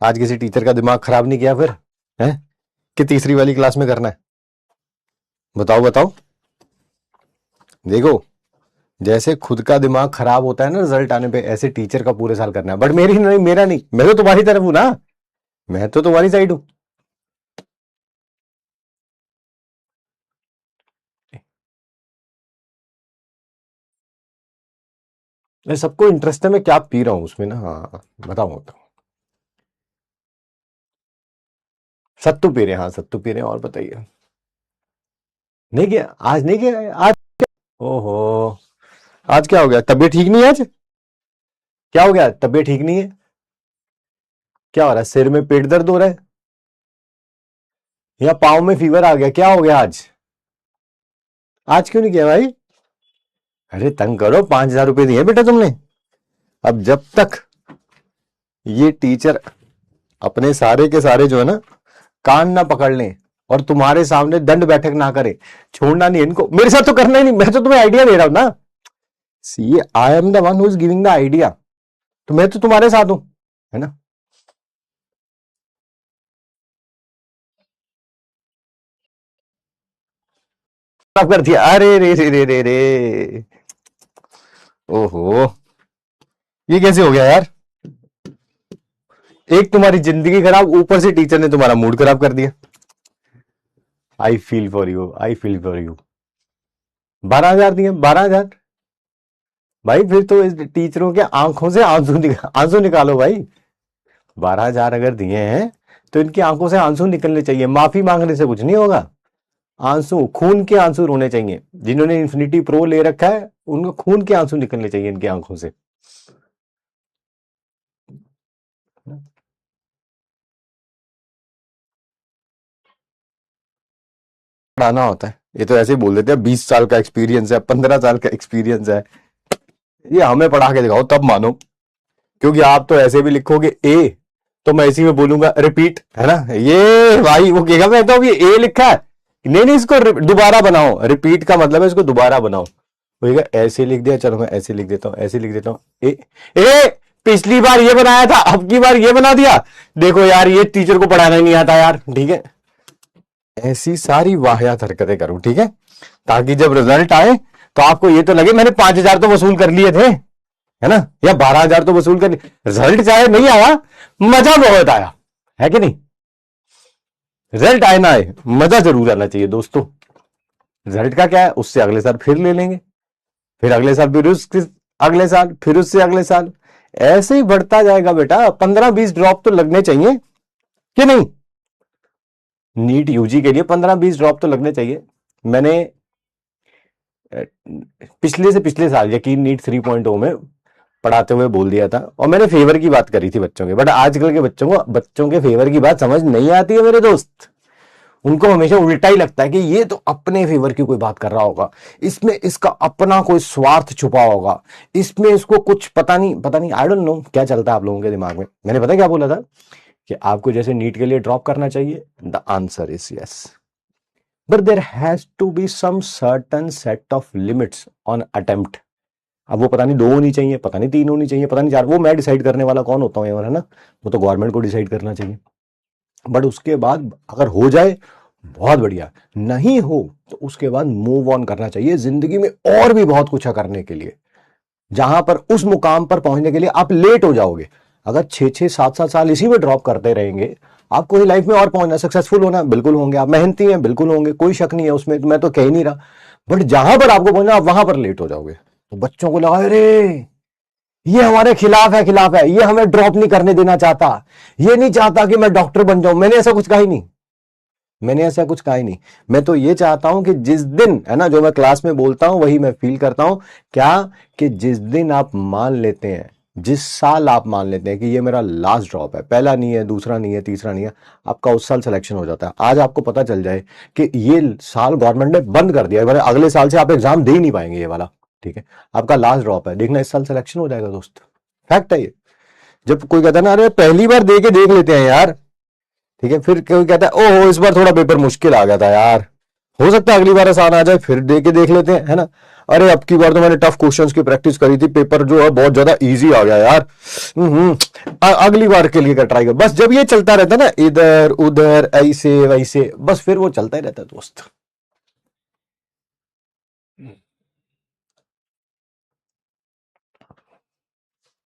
आज किसी टीचर का दिमाग खराब नहीं किया फिर? है कि तीसरी वाली क्लास में करना है? बताओ बताओ। देखो, जैसे खुद का दिमाग खराब होता है ना रिजल्ट आने पे, ऐसे टीचर का पूरे साल करना है। बट मेरी नहीं, मेरा नहीं, मैं तो तुम्हारी तरफ हूं ना। मैं तो तुम्हारी साइड हूं। मैं सबको इंटरेस्ट है, मैं क्या पी रहा हूँ उसमें ना। हाँ, बताओ बताओ। सत्तू पी रहे हैं, हाँ सत्तू पी रहे हैं। और बताइए। नहीं किया आज, नहीं किया आज। ओहो, आज क्या हो गया? तबीयत ठीक नहीं है आज? क्या हो गया? तबीयत ठीक नहीं है? क्या हो रहा है? सिर में पेट दर्द हो रहा है या पाँव में फीवर आ गया? क्या हो गया आज? आज क्यों नहीं किया भाई? अरे तंग करो, 5,000 रुपए दिए बेटा तुमने। अब जब तक ये टीचर अपने सारे के सारे जो है ना कान ना पकड़ लें और तुम्हारे सामने दंड बैठक ना करे, छोड़ना नहीं इनको। मेरे साथ तो करना ही नहीं, मैं तो तुम्हें आइडिया दे रहा हूं ना। See, I am the one who is giving the idea. तो मैं तो तुम्हारे साथ हूं, है ना। खराब कर दिया, अरे रे रे रे रे रे। ओहो, ये कैसे हो गया यार? एक तुम्हारी जिंदगी खराब, ऊपर से टीचर ने तुम्हारा मूड खराब कर दिया। I feel for you, I feel for you. 12,000 दिए? 12,000? भाई फिर तो इस टीचरों के आंखों से आंसू निकालो भाई। 12,000 अगर दिए हैं तो इनकी आंखों से आंसू निकलने चाहिए। माफी मांगने से कुछ नहीं होगा। आंसू, खून के आंसू रोने चाहिए। जिन्होंने इन्फिनिटी प्रो ले रखा है उनको खून के आंसू निकलने चाहिए इनकी आंखों से। पढ़ाना होता है, ये तो ऐसे ही बोल देते हैं 20 साल का एक्सपीरियंस है, 15 साल का एक्सपीरियंस है। ये हमें पढ़ा के दिखाओ तब मानो। क्योंकि आप तो ऐसे भी लिखोगे ए, तो मैं इसी में बोलूंगा रिपीट, है ना। ये भाई वो कहेगा मैं तो अब ये ए लिखा है, नहीं नहीं इसको दोबारा बनाओ। रिपीट का मतलब है इसको दोबारा बनाओ। वो कहेगा ऐसे लिख दिया, चलो मैं ऐसे लिख देता हूँ, ऐसे लिख देता हूँ। ए ए, पिछली बार ये बनाया था, अब की बार ये बना दिया। देखो यार, ये टीचर को पढ़ाना ही नहीं आता यार, ठीक है। ऐसी सारी वाहियात हरकतें करूं, ठीक है, ताकि जब रिजल्ट आए तो आपको ये तो लगे मैंने 5,000 तो वसूल कर लिए थे, है ना, या 12,000 तो वसूल कर लिए। रिजल्ट चाहे नहीं आया, मजा बहुत आया, है कि नहीं। रिजल्ट आए ना आए, मजा जरूर आना चाहिए दोस्तों। रिजल्ट का क्या है, उससे अगले साल फिर ले लेंगे, फिर अगले साल फिर उसके अगले साल, फिर उससे अगले साल, ऐसे ही बढ़ता जाएगा बेटा। 15-20 ड्रॉप तो लगने चाहिए कि नहीं। नीट यूजी के लिए 15-20 ड्रॉप तो लगने चाहिए। मैंने पिछले से पिछले साल यकीन नीट 3.0 में पढ़ाते हुए बोल दिया था, और मैंने फेवर की बात करी थी बच्चों के। बट आजकल के बच्चों के फेवर की बात समझ नहीं आती है मेरे दोस्त। उनको हमेशा उल्टा ही लगता है कि ये तो अपने फेवर की कोई बात कर रहा होगा, इसमें इसका अपना कोई स्वार्थ छुपा होगा, इसमें इसको कुछ पता नहीं, पता नहीं, आई डोंट नो क्या चलता है आप लोगों के दिमाग में। मैंने पता क्या बोला था कि आपको जैसे नीट के लिए ड्रॉप करना चाहिए, the answer is yes, but there has to be some certain set of limits on attempt. अब वो पता नहीं 2 होनी चाहिए, पता नहीं 3 होनी चाहिए, पता नहीं 4, वो मैं डिसाइड करने वाला कौन होता हूँ, है ना। वो तो गवर्नमेंट को डिसाइड करना चाहिए। बट उसके बाद अगर हो जाए बहुत बढ़िया, नहीं हो तो उसके बाद मूव ऑन करना चाहिए। जिंदगी में और भी बहुत कुछ है करने के लिए, जहां पर उस मुकाम पर पहुंचने के लिए आप लेट हो जाओगे। अगर 6-6, 7-7 साल इसी में ड्रॉप करते रहेंगे, आपको ही लाइफ में और पहुंचना, सक्सेसफुल होना बिल्कुल होंगे, आप मेहनती हैं बिल्कुल होंगे, कोई शक नहीं है उसमें, तो मैं तो कह ही नहीं रहा। बट जहां पर आपको पहुंचना, आप वहां पर लेट हो जाओगे। तो बच्चों को लगा अरे ये हमारे खिलाफ है, खिलाफ है, ये हमें ड्रॉप नहीं करने देना चाहता, ये नहीं चाहता कि मैं डॉक्टर बन जाऊं। मैंने ऐसा कुछ कहा ही नहीं, मैंने ऐसा कुछ कहा ही नहीं। मैं तो ये चाहता हूं कि जिस दिन, है ना, जो मैं क्लास में बोलता हूं वही मैं फील करता हूं। क्या, कि जिस दिन आप मान लेते हैं, जिस साल आप मान लेते हैं कि ये मेरा लास्ट ड्रॉप है, पहला नहीं है, दूसरा नहीं है, तीसरा नहीं है, आपका उस साल सिलेक्शन हो जाता है। आज आपको पता चल जाए कि ये साल गवर्नमेंट ने बंद कर दिया है, अगले साल से आप एग्जाम दे ही नहीं पाएंगे ये वाला, ठीक है, आपका लास्ट ड्रॉप है, देखना इस साल सिलेक्शन हो जाएगा दोस्त। फैक्ट है ये। जब कोई कहता है ना अरे पहली बार दे के देख लेते हैं यार, ठीक है, फिर कोई कहता है ओहो इस बार थोड़ा पेपर मुश्किल आ गया था यार, हो सकता है अगली बार आसान आ जाए, फिर दे के देख लेते हैं, है ना। अरे अब की बार तो मैंने टफ क्वेश्चंस की प्रैक्टिस करी थी, पेपर जो है बहुत ज्यादा इजी आ गया यार। अगली बार के लिए का ट्राई कर। बस जब ये चलता रहता है ना, इधर उधर ऐसे वैसे, बस फिर वो चलता ही रहता है दोस्त।